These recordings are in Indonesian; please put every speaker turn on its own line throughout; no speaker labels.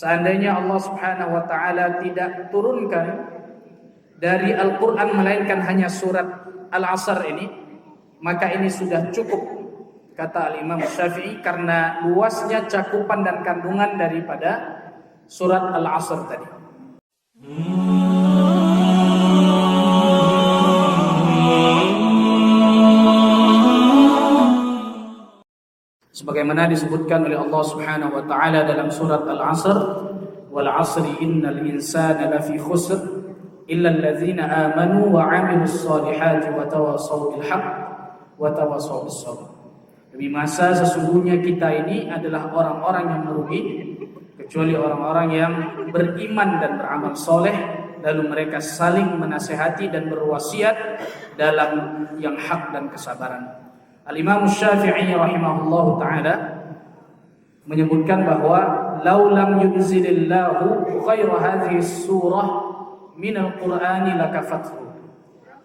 Seandainya Allah Subhanahu wa taala tidak turunkan dari Al-Qur'an melainkan hanya surat Al-Asr ini, maka ini sudah cukup, kata Al-Imam Syafi'i, karena luasnya cakupan dan kandungan daripada surat Al-Asr tadi. Sebagaimana disebutkan oleh Allah Subhanahu wa taala dalam surat Al-Asr, wal 'asri innal insana lafi khusr illa alladzina amanu wa 'amilus solihati wa tawassaw bil haqq wa tawassaw bis sabr. Demi masa sesungguhnya kita ini adalah orang-orang yang merugi kecuali orang-orang yang beriman dan beramal soleh, lalu mereka saling menasihati dan berwasiat dalam yang hak dan kesabaran. Al-Imam Syafi'i rahimahullahu ta'ala menyebutkan bahwa lau lam yunzilillahu khaira hadhihi surah minal qur'ani lakafathu.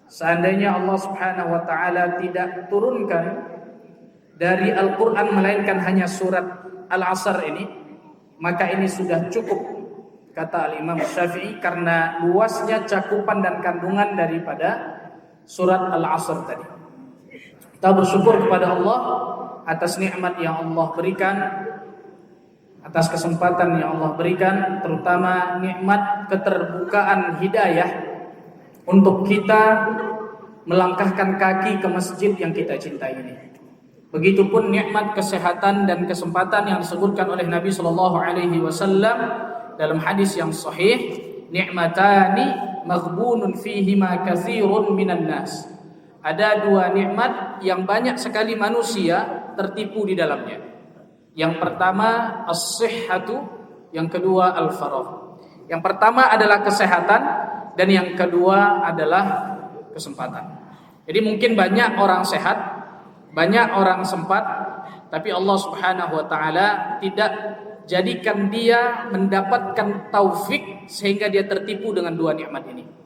Seandainya Allah Subhanahu wa ta'ala tidak turunkan dari Al-Qur'an melainkan hanya surat Al-Asr ini, maka ini sudah cukup, kata Al-Imam Syafi'i, karena luasnya cakupan dan kandungan daripada surat Al-Asr tadi. Kita bersyukur kepada Allah atas nikmat yang Allah berikan, atas kesempatan yang Allah berikan, terutama nikmat keterbukaan hidayah untuk kita melangkahkan kaki ke masjid yang kita cintai ini. Begitupun nikmat kesehatan dan kesempatan yang disebutkan oleh Nabi sallallahu alaihi wasallam dalam hadis yang sahih, ni'matani maghbunun fihima katsirun minan nas. Ada dua nikmat yang banyak sekali manusia tertipu di dalamnya. Yang pertama as-sihhatu, yang kedua al-faragh. Yang pertama adalah kesehatan dan yang kedua adalah kesempatan. Jadi mungkin banyak orang sehat, banyak orang sempat, tapi Allah Subhanahu wa taala tidak jadikan dia mendapatkan taufik sehingga dia tertipu dengan dua nikmat ini.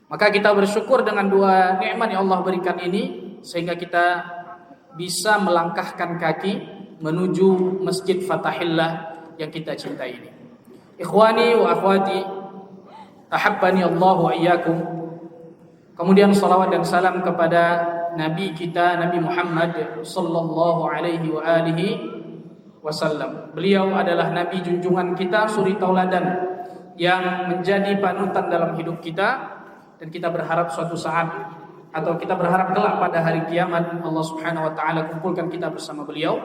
Maka kita bersyukur dengan dua nikmat yang Allah berikan ini, sehingga kita bisa melangkahkan kaki menuju Masjid Fatahillah yang kita cintai ini. Ikhwani wa akhwati, tahabbani Allah wa iyyakum. Kemudian salawat dan salam kepada Nabi kita, Nabi Muhammad sallallahu alaihi wa alihi wasallam. Beliau adalah Nabi junjungan kita, suri tauladan yang menjadi panutan dalam hidup kita. Dan kita berharap suatu saat, atau kita berharap kelak pada hari kiamat, Allah Subhanahu wa taala kumpulkan kita bersama beliau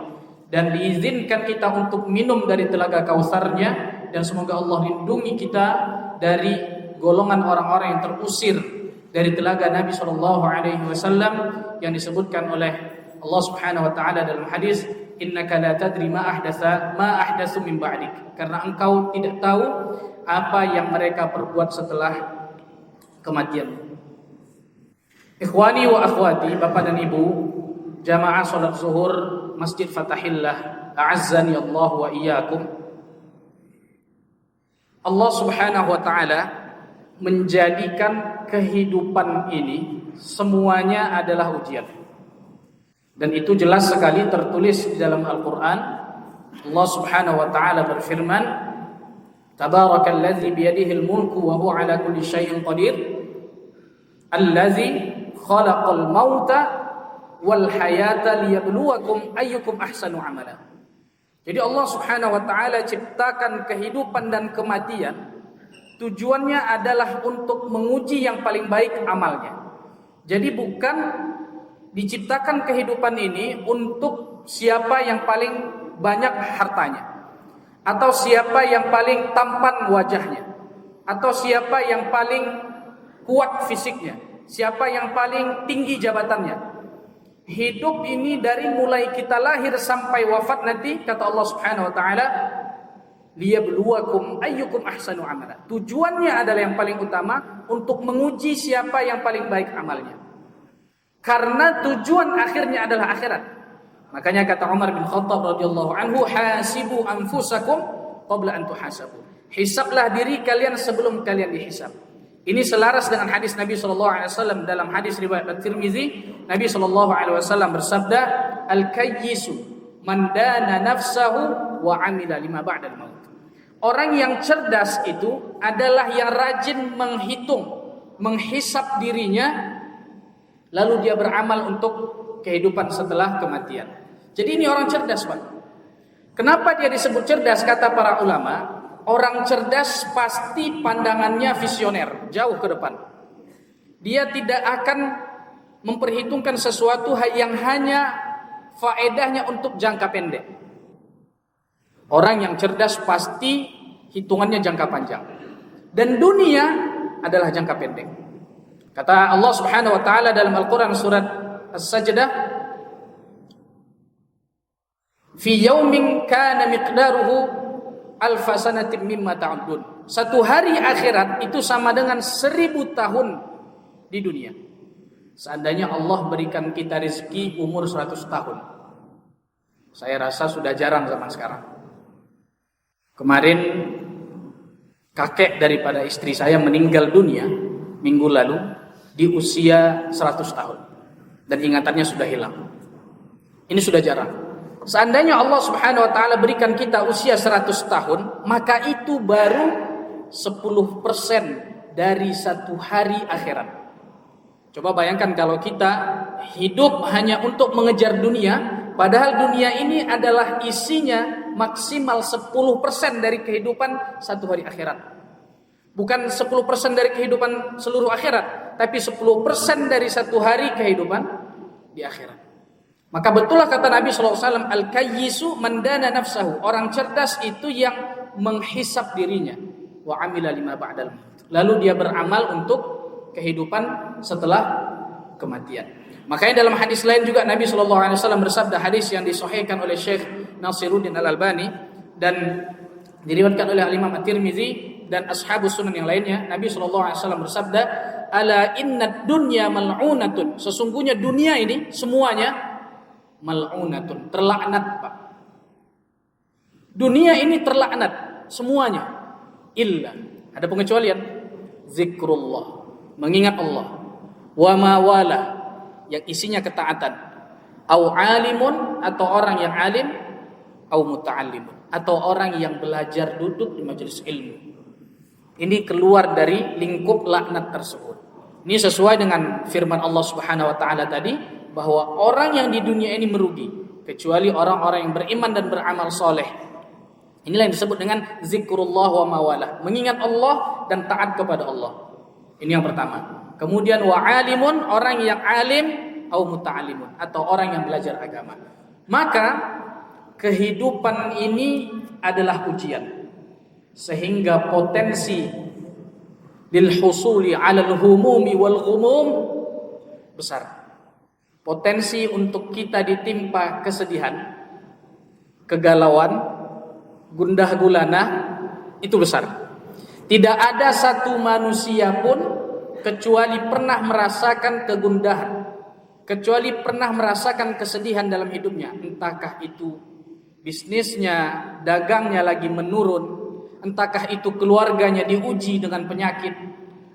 dan diizinkan kita untuk minum dari telaga Kautsarnya, dan semoga Allah lindungi kita dari golongan orang-orang yang terusir dari telaga Nabi sallallahu alaihi wasallam yang disebutkan oleh Allah Subhanahu wa taala dalam hadis, innaka la tadri ma ahdatsu min ba'dik, karena engkau tidak tahu apa yang mereka perbuat setelah kematian. Ikhwani wa akhwati, bapak dan ibu, jamaah salat zuhur Masjid Fatahillah, a'azzani Allah wa iyyakum. Allah Subhanahu wa taala menjadikan kehidupan ini semuanya adalah ujian. Dan itu jelas sekali tertulis di dalam Al-Qur'an. Allah Subhanahu wa taala berfirman, Tabarakalladzi biyadihil mulku wa huwa ala kulli syai'in qadir. Allazi khalaqal mauta wal hayata liyabluwakum ayyukum ahsanu amala. Jadi Allah Subhanahu wa taala ciptakan kehidupan dan kematian, tujuannya adalah untuk menguji yang paling baik amalnya. Jadi bukan diciptakan kehidupan ini untuk siapa yang paling banyak hartanya, atau siapa yang paling tampan wajahnya, atau siapa yang paling kuat fisiknya, siapa yang paling tinggi jabatannya. Hidup ini dari mulai kita lahir sampai wafat nanti, kata Allah Subhanahu wa taala, liyabluwakum ayyukum ahsanu amala. Tujuannya adalah yang paling utama untuk menguji siapa yang paling baik amalnya. Karena tujuan akhirnya adalah akhirat. Makanya kata Umar bin Khattab radhiyallahu anhu, hasibu anfusakum qabla an tuhasabu. Hisablah diri kalian sebelum kalian dihisab. Ini selaras dengan hadis Nabi sallallahu alaihi wasallam dalam hadis riwayat At-Tirmizi. Nabi sallallahu alaihi wasallam bersabda, al-kayyisu man dana nafsahu wa amila lima ba'dal maut. Orang yang cerdas itu adalah yang rajin menghitung, menghisap dirinya, lalu dia beramal untuk kehidupan setelah kematian. Jadi ini orang cerdas, Pak. Kenapa dia disebut cerdas? Kata para ulama, orang cerdas pasti pandangannya visioner, jauh ke depan. Dia tidak akan memperhitungkan sesuatu yang hanya faedahnya untuk jangka pendek. Orang yang cerdas pasti hitungannya jangka panjang. Dan dunia adalah jangka pendek. Kata Allah Subhanahu wa taala dalam Al-Qur'an surat As-Sajdah, "Fi yaumin kana miqdaruhu alfa sanatin mimma ta'udun." Satu hari akhirat itu sama dengan 1000 tahun di dunia. Seandainya Allah berikan kita rezeki umur 100 tahun. Saya rasa sudah jarang zaman sekarang. Kemarin kakek daripada istri saya meninggal dunia minggu lalu di usia 100 tahun. Dan ingatannya sudah hilang. Ini sudah jarang. Seandainya Allah Subhanahu wa taala berikan kita usia 100 tahun, maka itu baru 10% dari satu hari akhirat. Coba bayangkan kalau kita hidup hanya untuk mengejar dunia, padahal dunia ini adalah isinya maksimal 10% dari kehidupan satu hari akhirat. Bukan 10% dari kehidupan seluruh akhirat, tapi 10% dari satu hari kehidupan di akhirat. Maka betullah kata Nabi SAW, al-kayyisu man dana nafsahu. Orang cerdas itu yang menghisap dirinya. Wa amila lima ba'dal maut. Lalu dia beramal untuk kehidupan setelah kematian. Makanya dalam hadis lain juga Nabi SAW bersabda, hadis yang disahihkan oleh Syekh Nasiruddin Al-Albani dan diriwayatkan oleh Imam At-Tirmizi dan ashabus sunan yang lainnya. Nabi SAW bersabda, ala innad dunya mal'unatun. Sesungguhnya dunia ini semuanya mal'unatun, terlaknat, Pak. Dunia ini terlaknat semuanya, illa, ada pengecualian, zikrullah, mengingat Allah, wa ma wala, yang isinya ketaatan, au alimun, atau orang yang alim, au muta'allimun, atau orang yang belajar duduk di majelis ilmu. Ini keluar dari lingkup laknat tersebut. Ini sesuai dengan firman Allah Subhanahu wa taala tadi, bahwa orang yang di dunia ini merugi kecuali orang-orang yang beriman dan beramal soleh. Inilah yang disebut dengan zikrullah wa mawalah, mengingat Allah dan taat kepada Allah. Ini yang pertama. Kemudian wa alimun, orang yang alim, au muta'allimun, atau orang yang belajar agama. Maka kehidupan ini adalah ujian, sehingga potensi lil husuli 'alal humumi wal ghumum besar. Potensi untuk kita ditimpa kesedihan, kegalauan, gundah gulana itu besar. Tidak ada satu manusia pun kecuali pernah merasakan kegundahan, kecuali pernah merasakan kesedihan dalam hidupnya. Entahkah itu bisnisnya, dagangnya lagi menurun, entahkah itu keluarganya diuji dengan penyakit,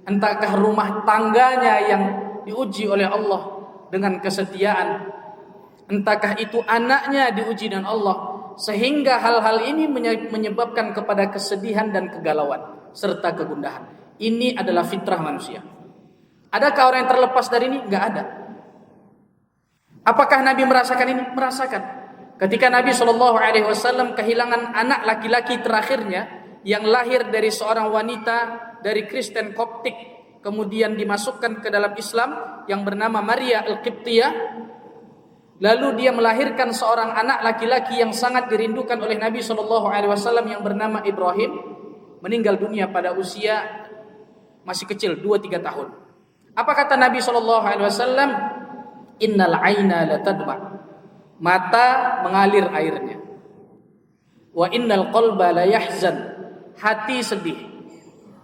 entahkah rumah tangganya yang diuji oleh Allah dengan kesetiaan, entahkah itu anaknya diuji dengan Allah, sehingga hal-hal ini menyebabkan kepada kesedihan dan kegalauan serta kegundahan. Ini adalah fitrah manusia. Adakah orang yang terlepas dari ini? Enggak ada. Apakah Nabi merasakan ini? Merasakan. Ketika Nabi SAW kehilangan anak laki-laki terakhirnya yang lahir dari seorang wanita dari Kristen Koptik, kemudian dimasukkan ke dalam Islam, yang bernama Maria Al-Qibtiyah. Lalu dia melahirkan seorang anak laki-laki yang sangat dirindukan oleh Nabi SAW yang bernama Ibrahim, meninggal dunia pada usia masih kecil, 2-3 tahun. Apa kata Nabi SAW? Innal aina latadma, mata mengalir airnya. Wa innal qalba la yahzan, hati sedih.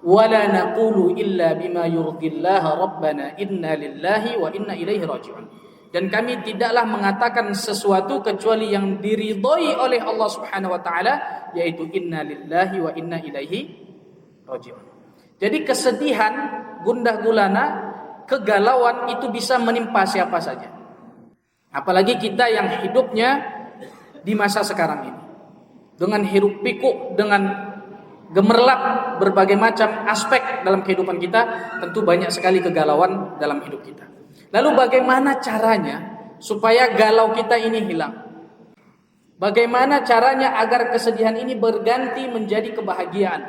Wala naqulu illa bima yurdillaha rabbana inna lillahi wa inna ilaihi raji'un. Dan kami tidaklah mengatakan sesuatu kecuali yang diridhai oleh Allah Subhanahu wa taala, yaitu inna lillahi wa inna ilaihi raji'un. Jadi kesedihan, gundah gulana, kegalauan itu bisa menimpa siapa saja. Apalagi kita yang hidupnya di masa sekarang ini, dengan hiruk pikuk, dengan gemerlap berbagai macam aspek dalam kehidupan kita, tentu banyak sekali kegalauan dalam hidup kita. Lalu bagaimana caranya supaya galau kita ini hilang? Bagaimana caranya agar kesedihan ini berganti menjadi kebahagiaan?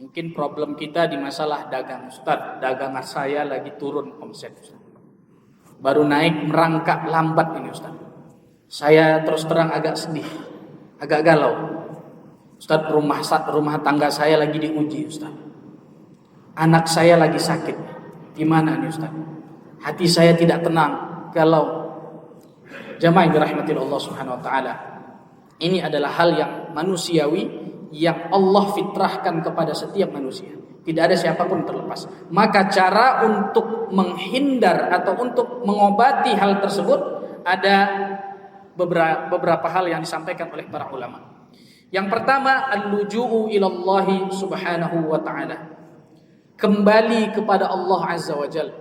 Mungkin problem kita di masalah dagang. Ustaz, dagangan saya lagi turun omset, Ustaz. Baru naik merangkak lambat ini, Ustaz. Saya terus terang agak sedih, agak galau. Ustaz, rumah tangga saya lagi diuji, Ustaz. Anak saya lagi sakit. Gimana nih, Ustaz? Hati saya tidak tenang, galau. Jamaah yang dirahmati Allah Subhanahu wa taala. Ini adalah hal yang manusiawi yang Allah fitrahkan kepada setiap manusia. Tidak ada siapapun terlepas. Maka cara untuk menghindar atau untuk mengobati hal tersebut ada beberapa hal yang disampaikan oleh para ulama. Yang pertama, al-luju'u ilallahi subhanahu wa ta'ala. Kembali kepada Allah Azza wa Jalla.